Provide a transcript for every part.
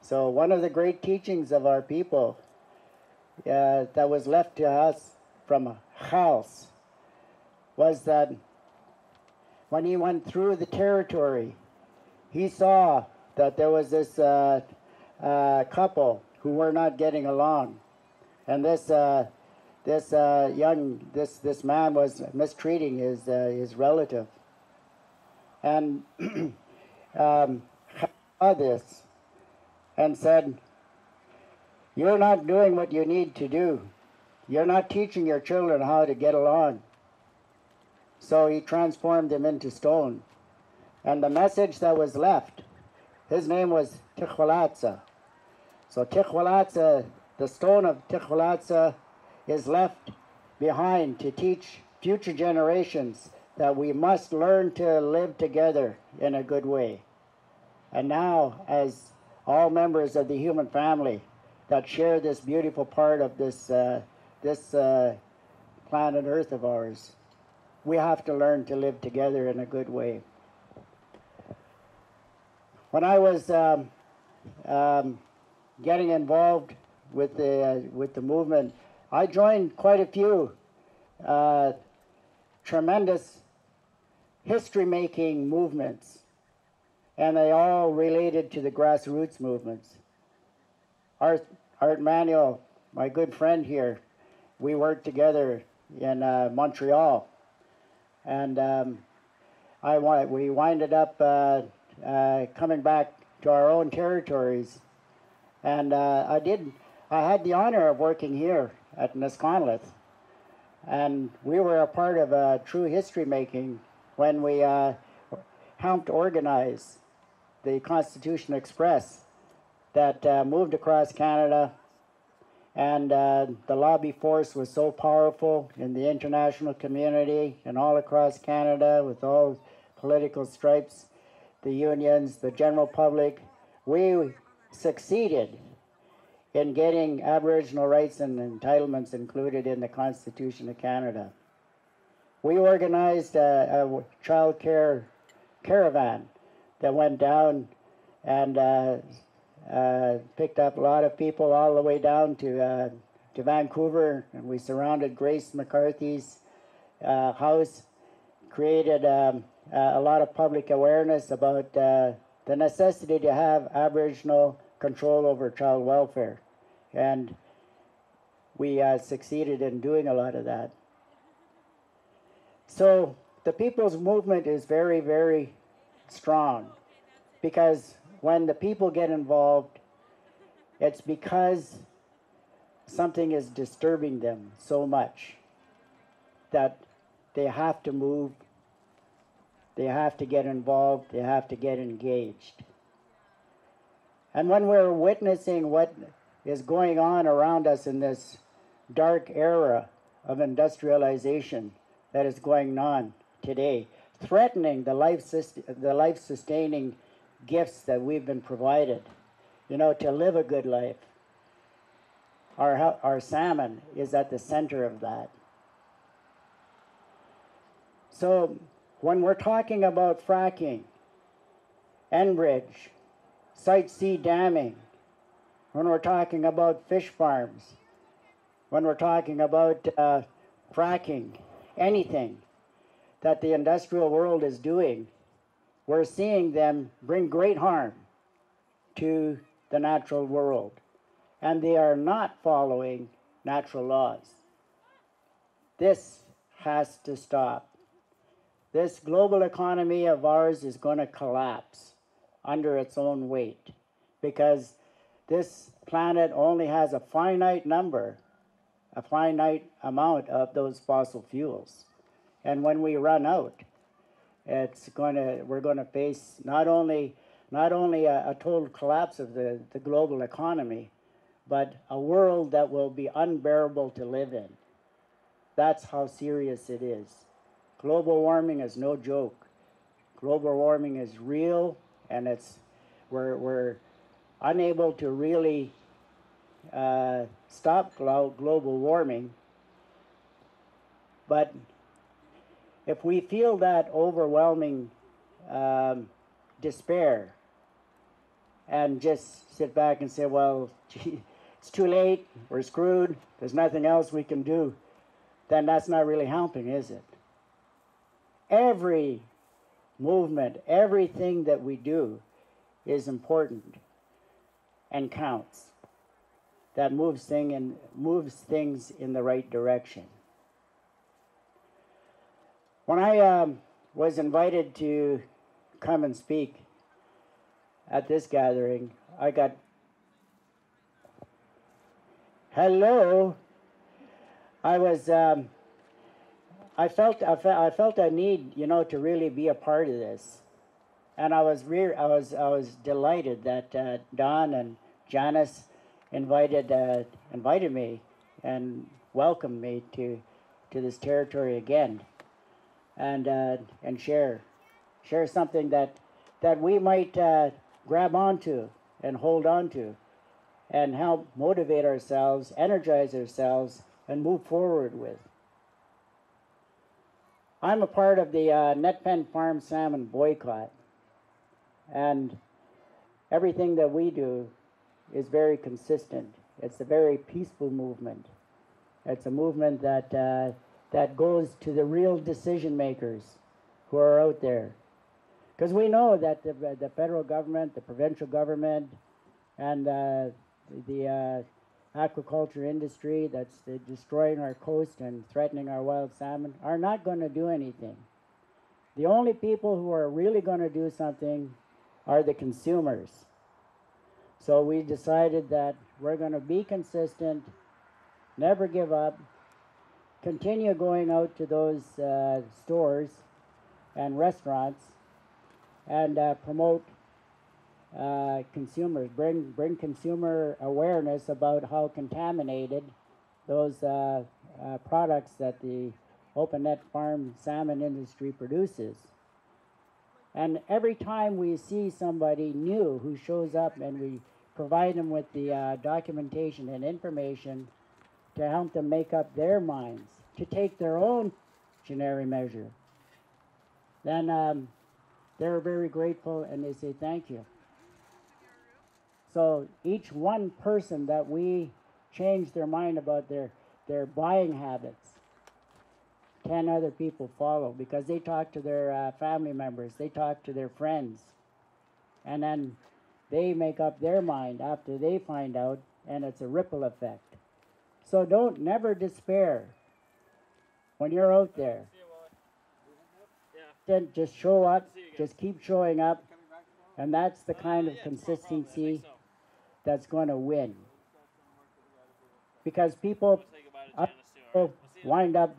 So one of the great teachings of our people that was left to us from Charles was that when he went through the territory, he saw that there was this couple who were not getting along, and this man was mistreating his relative, and saw this and said, "You're not doing what you need to do. You're not teaching your children how to get along." So he transformed them into stone. And the message that was left, his name was Tichwalatsa. So Tichwalatsa, the stone of Tichwalatsa, is left behind to teach future generations that we must learn to live together in a good way. And now, as all members of the human family that share this beautiful part of this planet Earth of ours, we have to learn to live together in a good way. When I was getting involved with the movement, I joined quite a few tremendous history-making movements, and they all related to the grassroots movements. Art Manuel, my good friend here, we worked together in Montreal, and we winded up coming back to our own territories, and I had the honor of working here at Nisconlith, and we were a part of true history making when we helped organize the Constitution Express that moved across Canada, and the lobby force was so powerful in the international community and all across Canada with all political stripes, the unions, the general public. We succeeded in getting Aboriginal rights and entitlements included in the Constitution of Canada. We organized a child care caravan that went down and picked up a lot of people all the way down to Vancouver, and we surrounded Grace McCarthy's house, created a lot of public awareness about the necessity to have Aboriginal control over child welfare, and we succeeded in doing a lot of that. So the people's movement is very, very strong, because when the people get involved, it's because something is disturbing them so much that they have to move, they have to get involved, they have to get engaged. And when we're witnessing what is going on around us in this dark era of industrialization that is going on today, threatening the life-sustaining gifts that we've been provided, to live a good life. Our salmon is at the center of that. So when we're talking about fracking, Enbridge, Site C damming, when we're talking about fish farms, when we're talking about fracking, anything that the industrial world is doing, we're seeing them bring great harm to the natural world. And they are not following natural laws. This has to stop. This global economy of ours is going to collapse under its own weight, because this planet only has a finite amount of those fossil fuels. And when we run out, we're going to face not only a total collapse of the global economy, but a world that will be unbearable to live in. That's how serious it is. Global warming is no joke. Global warming is real, and we're unable to really stop global warming. But if we feel that overwhelming despair, and just sit back and say, well, gee, it's too late, we're screwed, there's nothing else we can do, then that's not really helping, is it? Every movement, everything that we do is important and counts. That moves things in the right direction. When I was invited to come and speak at this gathering, I got, hello, I felt a need, to really be a part of this, and I was delighted that Don and Janice invited me and welcomed me to this territory again, and share something that we might grab onto and hold on to, and help motivate ourselves, energize ourselves, and move forward with. I'm a part of the Net Pen Farm Salmon boycott, and everything that we do is very consistent. It's a very peaceful movement. It's a movement that goes to the real decision makers who are out there. Because we know that the federal government, the provincial government, and the aquaculture industry that's destroying our coast and threatening our wild salmon are not going to do anything. The only people who are really going to do something are the consumers. So we decided that we're going to be consistent, never give up, continue going out to those stores and restaurants and promote consumers, bring consumer awareness about how contaminated those products that the open net farm salmon industry produces. And every time we see somebody new who shows up and we provide them with the documentation and information to help them make up their minds, to take their own precautionary measure, then they're very grateful and they say thank you. So each one person that we change their mind about their buying habits, 10 other people follow, because they talk to their family members, they talk to their friends, and then they make up their mind after they find out, and it's a ripple effect. So never despair when you're out there. Then just show up, just keep showing up, and that's the kind of consistency that's going to win. Because people wind up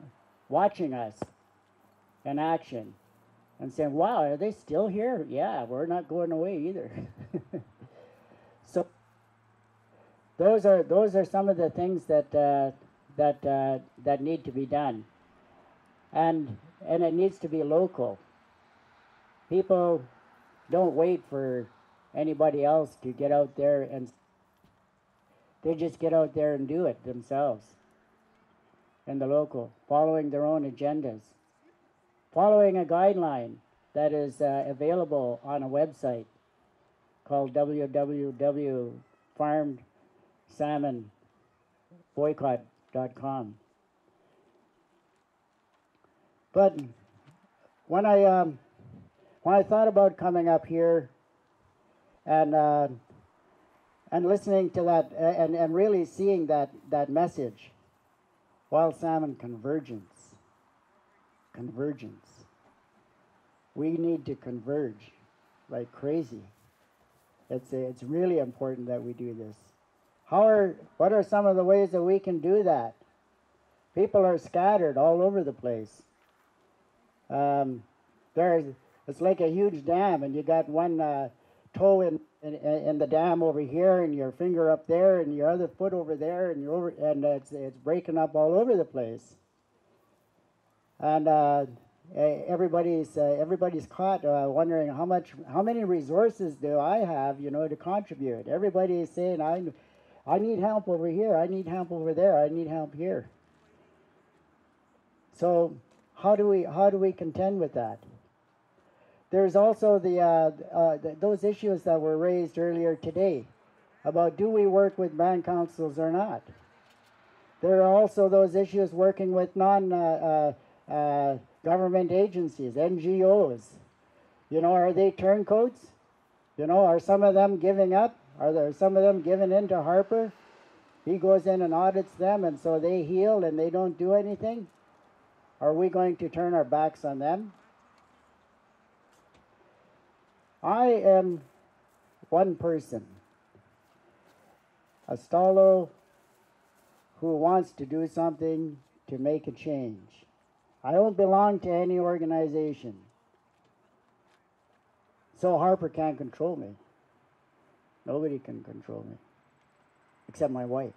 watching us in action and saying, wow, are they still here? Yeah, we're not going away either. So those are some of the things that need to be done. And it needs to be local. People don't wait for anybody else to get out there, and they just get out there and do it themselves in the local, following their own agendas, following a guideline that is available on a website called www.farmedsalmonboycott.com. But when I thought about coming up here and listening to that and really seeing that message, Wild Salmon Convergence. We need to converge like crazy. It's really important that we do this. What are some of the ways that we can do that? People are scattered all over the place. It's like a huge dam, and you got one toe in the dam over here, and your finger up there, and your other foot over there, and it's breaking up all over the place. And everybody's caught wondering how many resources do I have, to contribute. Everybody is saying, I need help over here, I need help over there, I need help here. So how do we contend with that? there's also those issues that were raised earlier today about do we work with band councils or not. There are also those issues working with non-government agencies, NGOs. You know, are they turncoats? You know, are some of them giving up? Are there some of them giving in to Harper? He goes in and audits them, and so they heal and they don't do anything? Are we going to turn our backs on them? I am one person, a Stalo who wants to do something to make a change. I don't belong to any organization, so Harper can't control me. Nobody can control me, except my wife.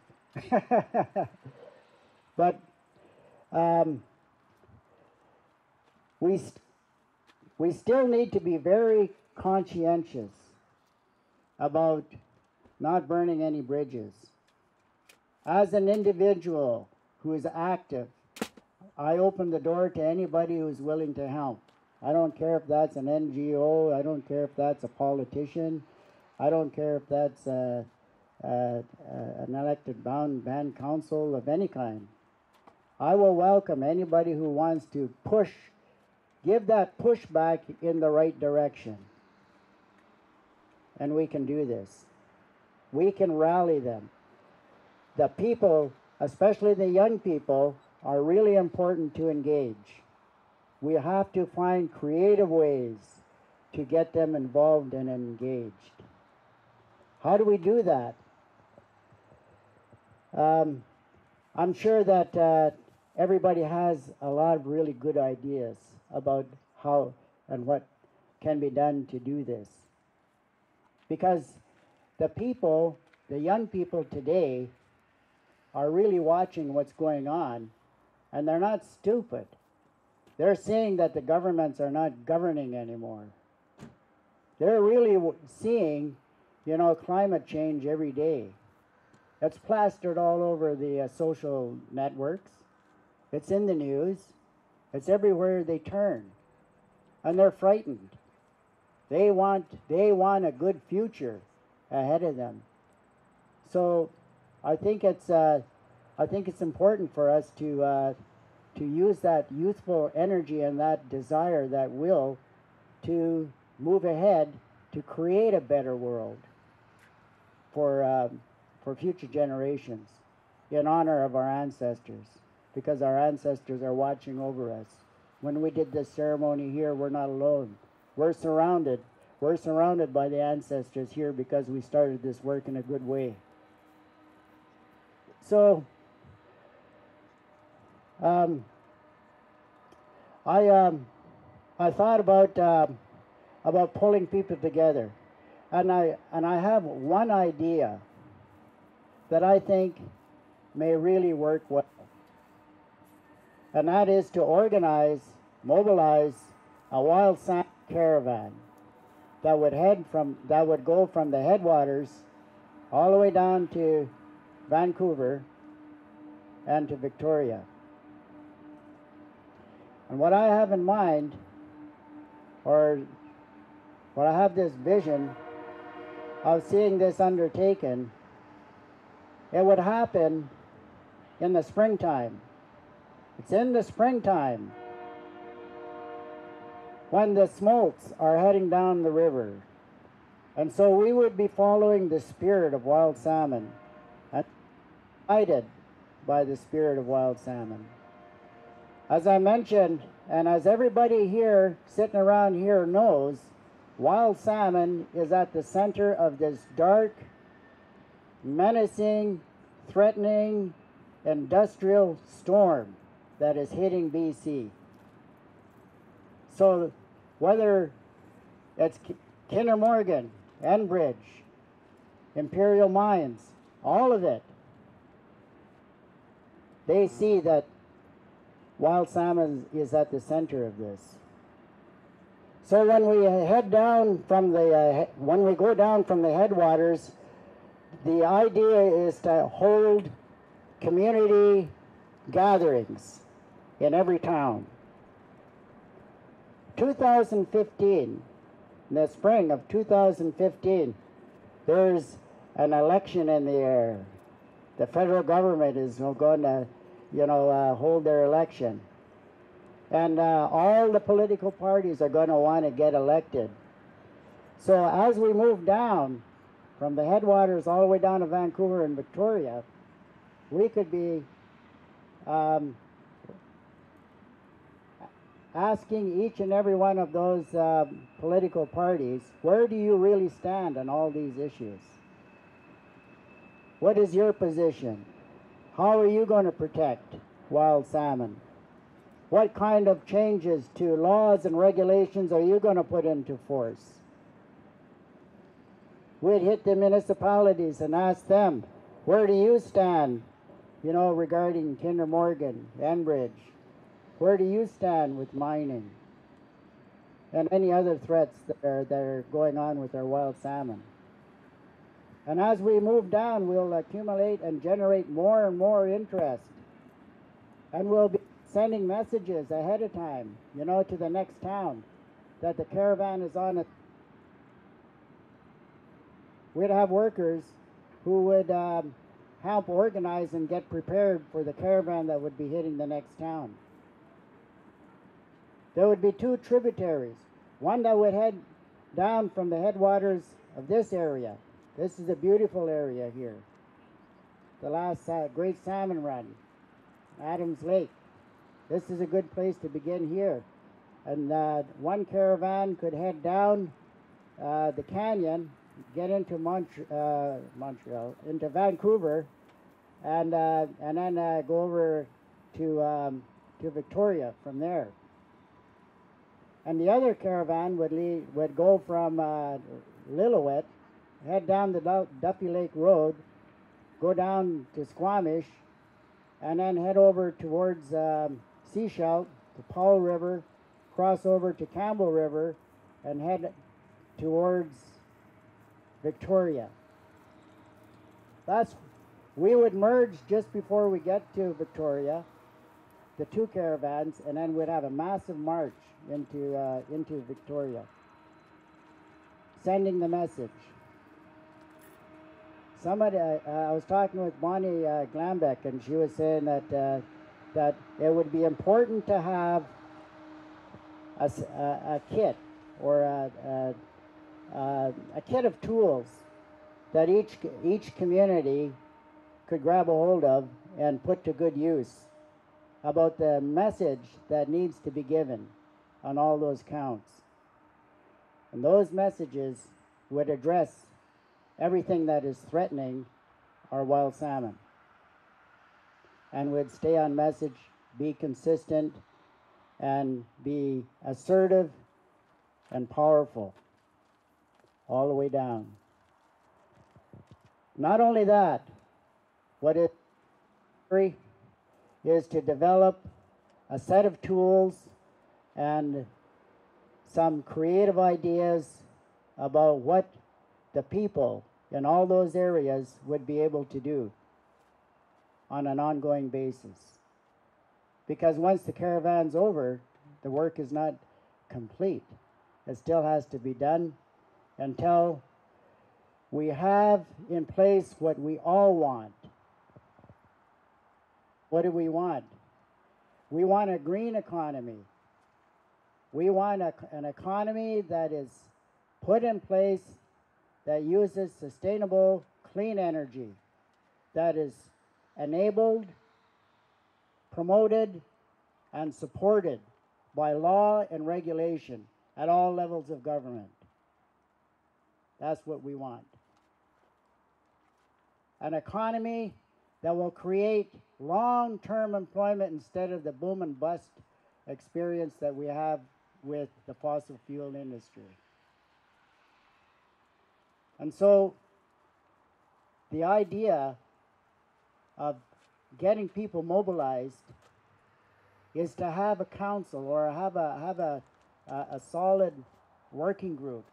But we still need to be very conscientious about not burning any bridges. As an individual who is active, I open the door to anybody who's willing to help. I don't care if that's an NGO, I don't care if that's a politician, I don't care if that's an elected band council of any kind. I will welcome anybody who wants to give that pushback in the right direction. And we can do this. We can rally them. The people, especially the young people, are really important to engage. We have to find creative ways to get them involved and engaged. How do we do that? I'm sure that everybody has a lot of really good ideas about how and what can be done to do this. Because the people, the young people today, are really watching what's going on, and they're not stupid. They're seeing that the governments are not governing anymore. They're really seeing, you know, climate change every day. It's plastered all over the social networks. It's in the news. It's everywhere they turn. And they're frightened. They want a good future ahead of them. So I think it's important for us to use that youthful energy and that desire, that will, to move ahead to create a better world for future generations in honor of our ancestors, because our ancestors are watching over us. When we did this ceremony here, we're not alone. We're surrounded by the ancestors here because we started this work in a good way. So I thought about pulling people together, and I have one idea that I think may really work well, and that is to mobilize a wild salmon caravan that would go from the headwaters all the way down to Vancouver and to Victoria. And what I have in mind, or what I have this vision of seeing this undertaken, it would happen in the springtime. It's in the springtime when the smolts are heading down the river. And so we would be following the spirit of wild salmon and guided by the spirit of wild salmon. As I mentioned, and as everybody here sitting around here knows, wild salmon is at the center of this dark, menacing, threatening, industrial storm that is hitting BC. So whether it's Kinder Morgan, Enbridge, Imperial Mines, all of it, they see that wild salmon is at the center of this. So when we go down from the headwaters, the idea is to hold community gatherings in every town. 2015, in the spring of 2015, there's an election in the air. The federal government is going to, hold their election. And all the political parties are going to want to get elected. So as we move down from the headwaters all the way down to Vancouver and Victoria, we could be asking each and every one of those political parties, where do you really stand on all these issues? What is your position? How are you going to protect wild salmon? What kind of changes to laws and regulations are you going to put into force? We'd hit the municipalities and ask them, where do you stand, regarding Kinder Morgan, Enbridge? Where do you stand with mining? And any other threats that are going on with our wild salmon. And as we move down, we'll accumulate and generate more and more interest. And we'll be sending messages ahead of time, to the next town, that the caravan is on it. We'd have workers who would help organize and get prepared for the caravan that would be hitting the next town. There would be two tributaries, one that would head down from the headwaters of this area. This is a beautiful area here. The last great salmon run, Adams Lake. This is a good place to begin here. And one caravan could head down the canyon, get into Montreal, into Vancouver, and then go over to Victoria from there. And the other caravan would go from Lillooet, head down the Duffy Lake Road, go down to Squamish, and then head over towards Seashell, to Powell River, cross over to Campbell River, and head towards Victoria. We would merge just before we get to Victoria, the two caravans, and then we'd have a massive march into Victoria, sending the message. I was talking with Bonnie Glambeck, and she was saying that it would be important to have a kit or a kit of tools that each community could grab a hold of and put to good use about the message that needs to be given on all those counts. And those messages would address everything that is threatening our wild salmon, and would stay on message, be consistent, and be assertive and powerful all the way down. Not only that, what it is to develop a set of tools and some creative ideas about what the people in all those areas would be able to do on an ongoing basis. Because once the caravan's over, the work is not complete. It still has to be done until we have in place what we all want. What do we want? We want a green economy. We want an economy that is put in place that uses sustainable, clean energy, that is enabled, promoted, and supported by law and regulation at all levels of government. That's what we want. An economy that will create long-term employment instead of the boom and bust experience that we have with the fossil fuel industry. And so the idea of getting people mobilized is to have a council or have a solid working group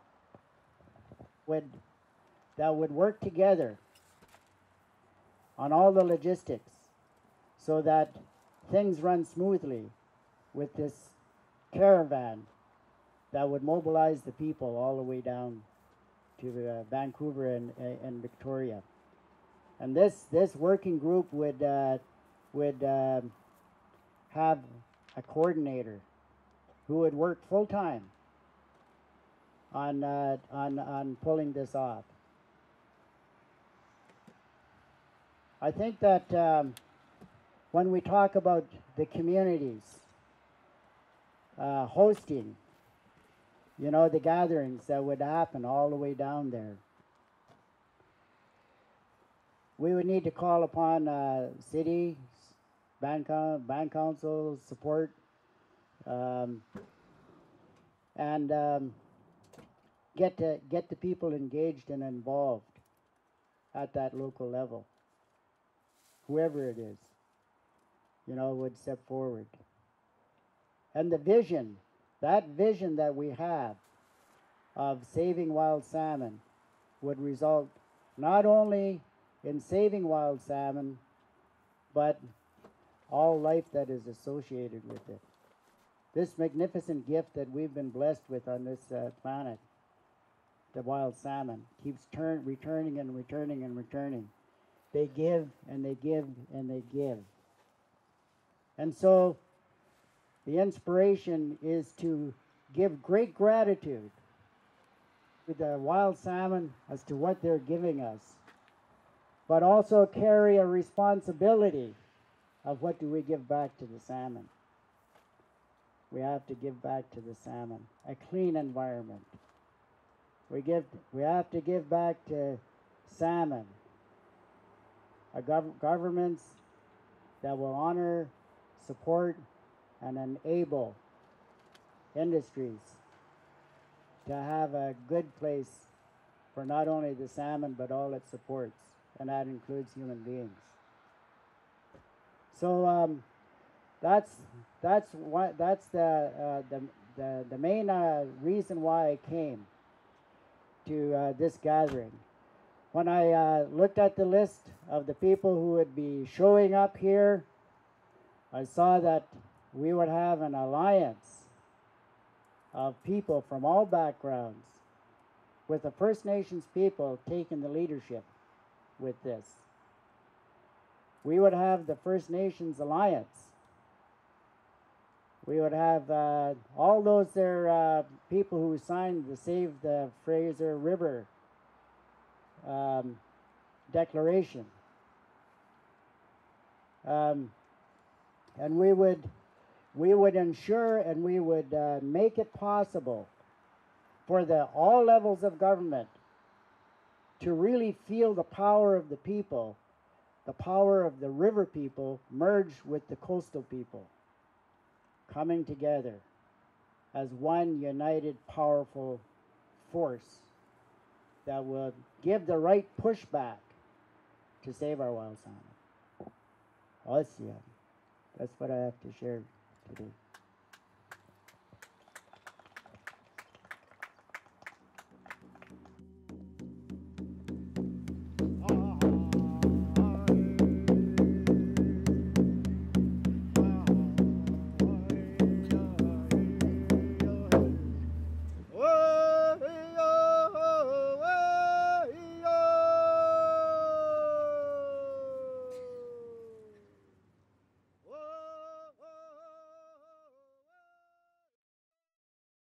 that would work together on all the logistics so that things run smoothly with this caravan that would mobilize the people all the way down to Vancouver and Victoria. And this working group would have a coordinator who would work full time on pulling this off. I think that when we talk about the communities hosting, you know, the gatherings that would happen all the way down there, we would need to call upon city, band council support, and get the people engaged and involved at that local level. Whoever it is, you know, would step forward. And the vision, that vision that we have of saving wild salmon would result not only in saving wild salmon, but all life that is associated with it. This magnificent gift that we've been blessed with on this planet, the wild salmon, keeps returning and returning and returning. They give and they give and they give. And so the inspiration is to give great gratitude to the wild salmon as to what they're giving us, but also carry a responsibility of what do we give back to the salmon. We have to give back to the salmon a clean environment. We have to give back to salmon governments that will honor, support, and enable industries to have a good place for not only the salmon but all it supports, and that includes human beings. So that's the main reason why I came to this gathering. When I looked at the list of the people who would be showing up here, I saw that we would have an alliance of people from all backgrounds, with the First Nations people taking the leadership with this. We would have the First Nations Alliance. We would have all those there people who signed the Save the Fraser River Declaration. And we would ensure and we would make it possible for all levels of government to really feel the power of the people, the power of the river people merge with the coastal people, coming together as one united, powerful force that will give the right pushback to save our wild salmon. That's what I have to share today.